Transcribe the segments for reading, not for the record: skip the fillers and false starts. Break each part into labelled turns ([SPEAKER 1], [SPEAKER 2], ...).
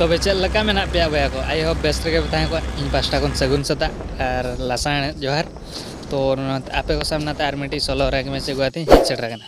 [SPEAKER 1] तबे चल लका मेना पे बया को आई होप बेस्ट रे बताए को इन पास्टा कोन सगुन सता और लासाण जोहार तो आपे को सामना आर मिटी सोलो रे में से गुआती सेटर कना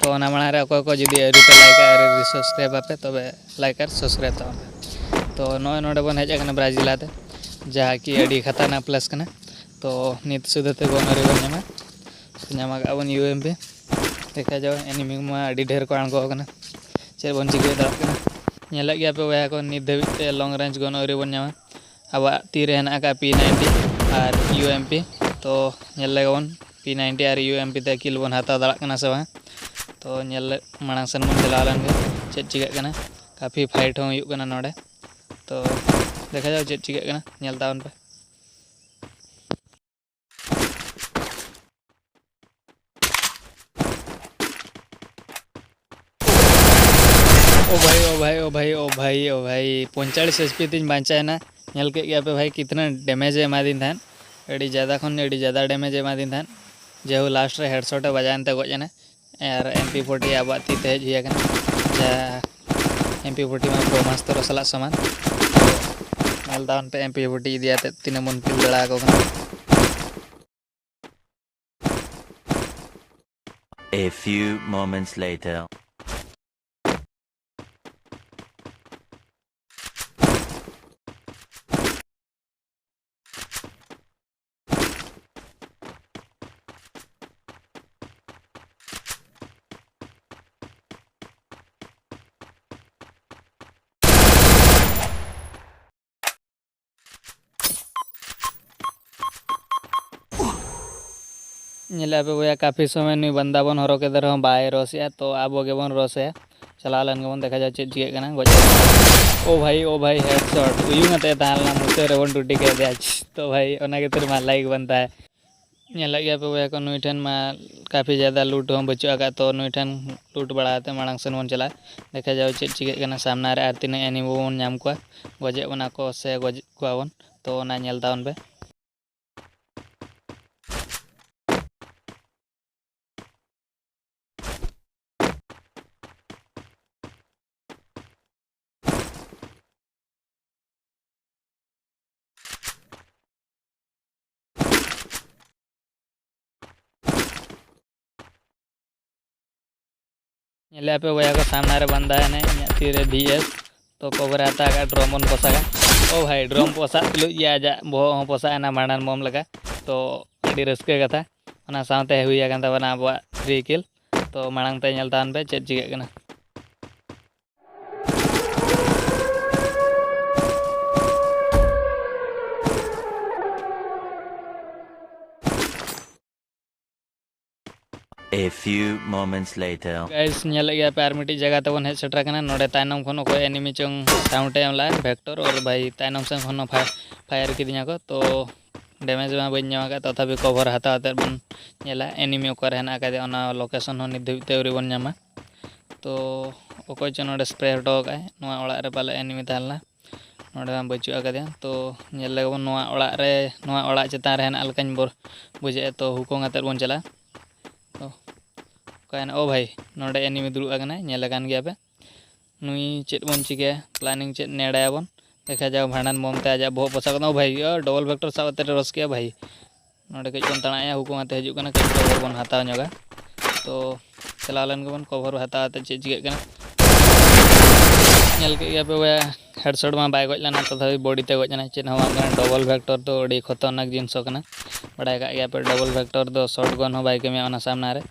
[SPEAKER 1] तो ना माना रे को जुदी अरी पे लाइक और सब्सक्राइब आपे तबे लाइक और सब्सक्राइब तो नय नोडे बन हेज कना ब्राजिल आते जहाँ की अडी खतरनाक प्लस कना तो नित सुदते बन अरी बन ᱧᱟᱢᱟ ᱜᱟᱵᱚᱱ यूएमपी देखा जाओ एनिमी मा अडी ढेर को आंगो कना चे बन चिके दा कना नेला गया पे वया को नित धबित ते लॉन्ग रेंज गन अरी बन ᱧᱟᱢᱟ आबा तीर हेना का P90 और यूएमपी तो नेल लगन P90 और यूएमपी ते किल बन हाता दड़ा कना से तो नेल मांग सन मन चला लन चे चिके कना काफी फाइट हो हुई कना नोडे तो देखा जाओ चे चिके कना नेल तावन पे ओ भाई ओ भाई ओ भाई ओ भाई ओ भाई 45 एचपी तीन बांचा ना नेल के गया पे भाई कितना डैमेज एमा दिन थान अड़ी ज़्यादा खन अड़ी ज़्यादा डैमेज एमा दिन थान जेहु लास्ट रे हेडशॉट बजान ते गजना और MP40 आबा ती ते हिया कना जा MP40 में ब्रह्मास्त्र सला समान नेल दावन पे MP40 दिया ते तीन मन किल लड़ा को कना
[SPEAKER 2] A few moments later.
[SPEAKER 1] नेला पे वया काफ़ी समय नुई बंदा बन हरो के दर हम बाय रोसिया तो आबो के बन रोसे चला लन के बन देखा जा चेक चिके कना गज ओ भाई हेडशॉट उयू मते तालना मुते रे बन टूटी के दे तो भाई ओना के तर मा लाइक बनता है नेला गया पे वया को नुई ठन मा काफ़ी ज़्यादा लूट हम बचुआ का तो नुई ठन लूट बढ़ाते मांग सन बन चला देखा जाओ चेक चिके कना सामना रे आर तीन एनिमी बन नाम को गजे बना को से गज को बन तो ओना नेल तावन पे नेला पे वया को सामना रे बंदा है ने तीरे VS तो कवर आता का ड्रोन बन पोसागा ओ भाई ड्रोन पोसा तुलु या जा बो पोसा ना मानन मोम लगा तो अडी रस्के कथा ओना सामते हुइया कान तबना बा 3 किल तो मांग ते नेल तान पे चेक चिके कना
[SPEAKER 2] A few moments later.
[SPEAKER 1] Guys नेल गया पे आर्मिटी जगह तबन हे सेटर कना नोडे ताइनम खनो को एनिमी चंग साउंड एमला वेक्टर और भाई ताइनम से खनो फायर किदिया को तो डैमेज मा बन ᱧᱟᱢᱟ का तथापि कवर हता हते बन नेला एनिमी ओकर हेना का दे ओना लोकेशन हो निधि तेवरी बन ᱧᱟᱢᱟ तो ओको च नोडे स्प्रे हटो का नोआ ओळा रे पाले एनिमी तालना नोडे मा बचु आकादे तो नेल ले बन नोआ ओळा चेतान रे हेना अलकान बोर बुझे तो हुकोंग आते बन चला तो कहना ओ भाई नोडे एनिमी दुड़ु आगना नेल कान गया पे नुई चेत बन चिके प्लानिंग चेत नेडाया बन देखा जाओ भांडन मोमते आजा बहुत पोसा को भाई डबल वेक्टर सावते रस के भाई नोडे कई बन तणाया हुकुम आते हजू कना कई कवर बन हताव ᱧᱚᱜᱟ तो चला लन के बन कवर हताव आते चेत चिके कना नेल के गया पे वे हेडशॉट मा बाय गज लना तथा बॉडी ते गजना चेत हवा कना डबल वेक्टर तो अडी खतरनाक जिनिस कना बड़ाय का गया पे डबल वेक्टर दो शॉटगन हो बाय के में ओना सामना रे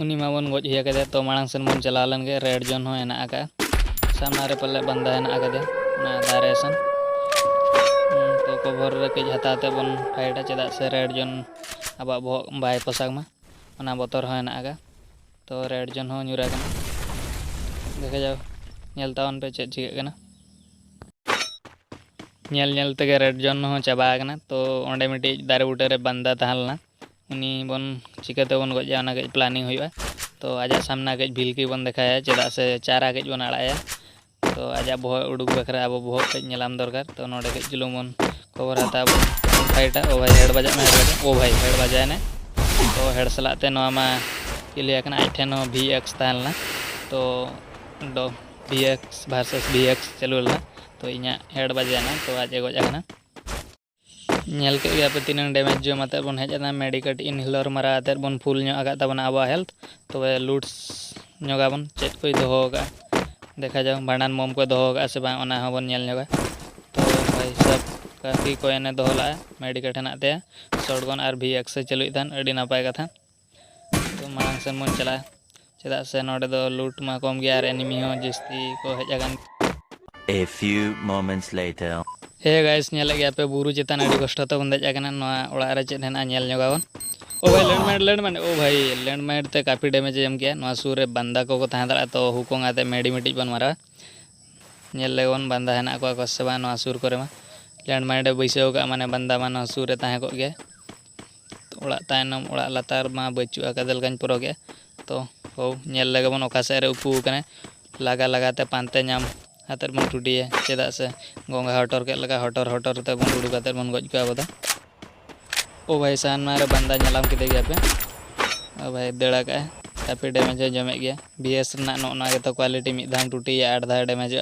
[SPEAKER 1] उनी मा बन गज हिया के तो मांग सन बन चला लन के रेड जोन हो एना आका सामना रे पल्ले बंदा एना आका दे ना डायरेक्शन तो कवर रे के हताते बन फाइटा चेदा से रेड जोन आबा बाय पोसाक मा ओना बोतर हो एना आका तो रेड जोन हो न्यूरा कना देखा जाओ नेल तावन पे चेक चिके कना नेल नेल तके रेड जोन हो चाबा कना तो ओंडे मिटी दारे बुटे रे बंदा तहलना उनी बन चिकाते बन गजा ओना के प्लानिंग हुआ तो आजा सामना के भिलकी बन देखाया चेदा से चारा के बन आड़ाया तो आजा बोह उडुक बखरा अब बोह के नेलाम दरकार तो नोडे के जुलुम बन कवर हता बन फाइटा ओ भाई हेड बजा में ओ भाई हेड बजा ने तो हेड सलाते नोमा किलिया कना आइठेन VX तहलना तो VX versus VX चालू लेना तो इन्या हेड बजाना तो आज गज आना नेल के गया पे तीन डैमेज जो मत बन हेजना मेडिकेट इनहेलर मारा आते बन फुल ᱧᱚᱜ आगा तबना आबा हेल्थ तो लूट्स ᱧᱚᱜᱟ बन चेक कोई दोहो का देखा जाओ भांडान मोम को दोहो का से बा ओना हबन नेल ᱧᱚᱜᱟ तो भाई सब काफी को एने दोहो ला मेडिकेट हना ते शॉटगन और VX से चलुई थान अडी नापाय कथा तो मांग से मन चला चेदा से नोडे दो लूट मा कम गया और एनिमी हो जिस्ती को हेज आगन
[SPEAKER 2] A few moments later.
[SPEAKER 1] Hey guys नेल गया पे बुरु चितान अडी कष्ट तो बंदेज आगना नोआ ओड़ा रे चेद हेना नेल ᱧᱚᱜावन ओ भाई लैंडमाइन ओ भाई लैंडमाइन ते काफी डैमेज एम गया नोआ सुर रे बंदा को ताहे दड़ा तो हुकोंग आते मेडी मिटिज बन मारा नेल लेवन बंदा हेना को कसे बा नोआ सुर करे मा लैंडमाइन रे बैसेव का माने बंदा मा नोआ सुर रे ताहे को गया ओड़ा तायनम ओड़ा लातार मा बचु आकादल गन पुरो गया तो हो नेल लगे बन ओका से रे उकू कने लगा लगाते पानते नाम हातर बन टुटिए चेदा से गोंगा हटर के लगा हटर ते बन उडू काते बन गज का बदा ओ भाई सान मारे बंदा नलाम किते गया पे ओ भाई देड़ा का काफी डैमेज जमे गया BS ना नोना के तो क्वालिटी मिद धाम टुटिए 8 धा डैमेज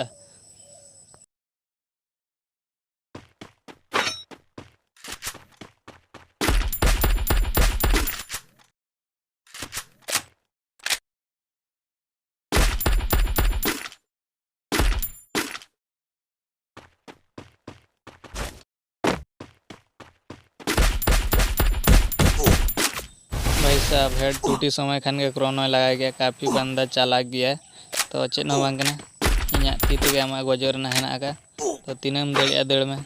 [SPEAKER 1] भाई साहब हेड टूटी समय खान के क्रोनो लगा गया काफ़ी बंदा चालाक गया तो चेन हो बांग इन ती तेगे आमा गजर ना हेना का तो तीनम दड़िया दड़ में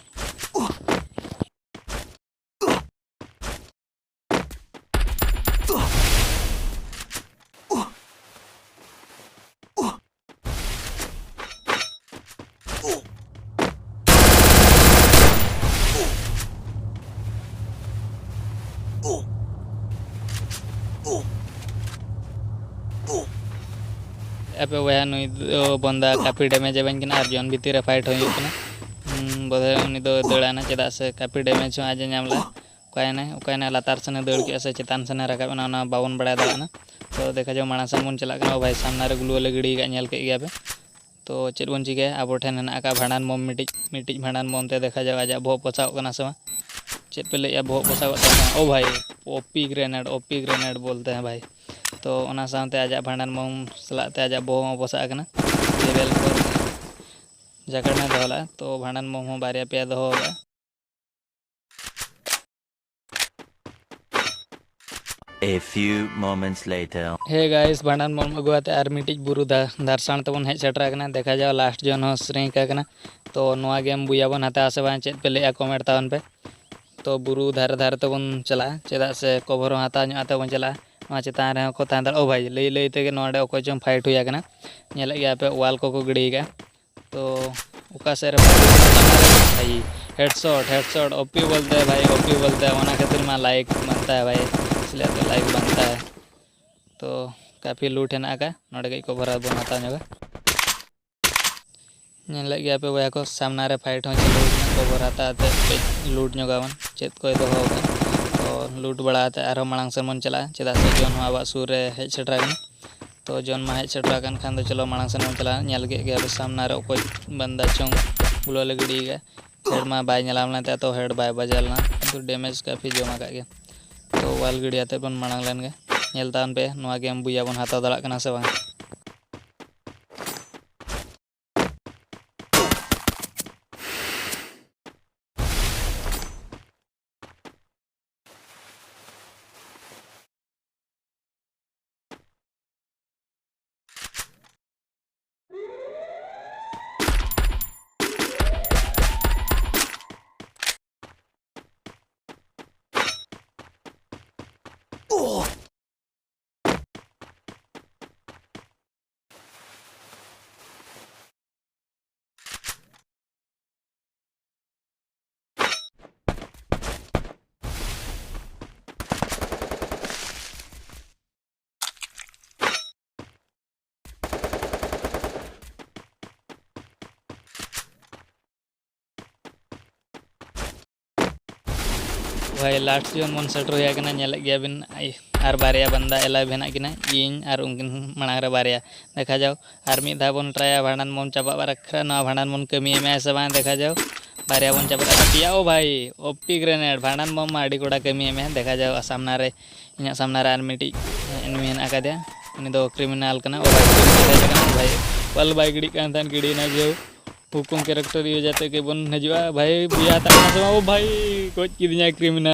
[SPEAKER 1] पे वह नुई बंदा काफ़ी डैमेज बन और जन भीतर फाइट होना बोधे उनी दड़ाना चेदा से काफ़ी डैमेज आज नामला उकायना लातार सने दड़ के से चेतान सने रकाबना बावन बड़ा दाना तो देखा जाओ माड़ा सन बन चला भाई सामने ग्लू वाले गिड़ी नेल के गया पे तो चेद बन चिकाया अब ठेन हेना का भांडान मोम मिटिज भांडान मोम ते देखा जाओ आज बोह पोसाव से चेद पे लैया बोह पोसाव ओ भाई ओपी ग्रेनेड बोलते हैं भाई तो ओना सामते आज भांडान मोम सलाते आज बोह पोसा लेवल पर जैकेट में दोला तो भांडान मोम हो बारिया पे दो
[SPEAKER 2] A few moments later.
[SPEAKER 1] Hey guys भांडान मोम अगुआते और मिटिज बुरु दर्शन तबन हेज सेटर देखा जाओ लास्ट जोन हो श्रेंक तो नोआ गेम बुया बन हता से बा चेद पे लैया कमेंट तावन पे तो बुरु धारे धारे तबन चला चेदा से कवर हता ᱧᱚᱜ बन चला चेतान रहे को तान ओ भाई लई तेगे नोडे ओको चम फाइट हुआ कना नेल गया पे वाल को गिड़ी का तो उका से भाई हेडशॉट ओपी बोलते हैं भाई ओपी बोलते हैं वना खातिर में लाइक बनता है भाई इसलिए तो लाइक बनता है तो काफ़ी लूट है का नोडे गई को भरा बन हता ᱧᱚᱜᱟ नेल गया पे वह को सामना रे फाइट हो चलो को भरा हता लूट ᱧᱚᱜᱟ बन चेत कोई दो तो लूट बड़ाते और मांग से मन चला चेदा से जोन आब सूर रे हेज सेटर तो जोन मा हेज सेटर खान तो चलो मांग से मन चला नेल गया सामना रे कोई बंदा चोंग बुलो लगड़ी गया हेड मा बाय नेलामना तो हेड बाय बजालना तो डैमेज काफ़ी जमा का गया तो वाल गिड़ी आते बन मांग लेन गे नेलतान पे नोआ गेम बुया बन हाता दड़ा कना से बा भाई लास्ट जोन मन सेटर हुआ नेल गया बिन और बारिया बंदा एलाइव हेना किना इन और उनकिन मांग रे बारिया देखा जाओ और मिद धा बन ट्राया भांडन बन चाबा बारखरा ना भांडन बन कमी में से बां देखा जाओ बारिया बन चाबा पिया ओ भाई ओपी ग्रेनेड भांडन बम आड़ी कोड़ा कमी में देखा जाओ सामना रे इन सामना रे आर मिटी एनिमी हेना कादे उनी दो क्रिमिनल कना ओ भाई पल बाई गिड़ी कान थान गिड़ी ना जो हुकुम कैरेक्टर यूज जाते के बन हजुआ भाई बिया ता ओ भाई कोच की दिया क्रिमिनल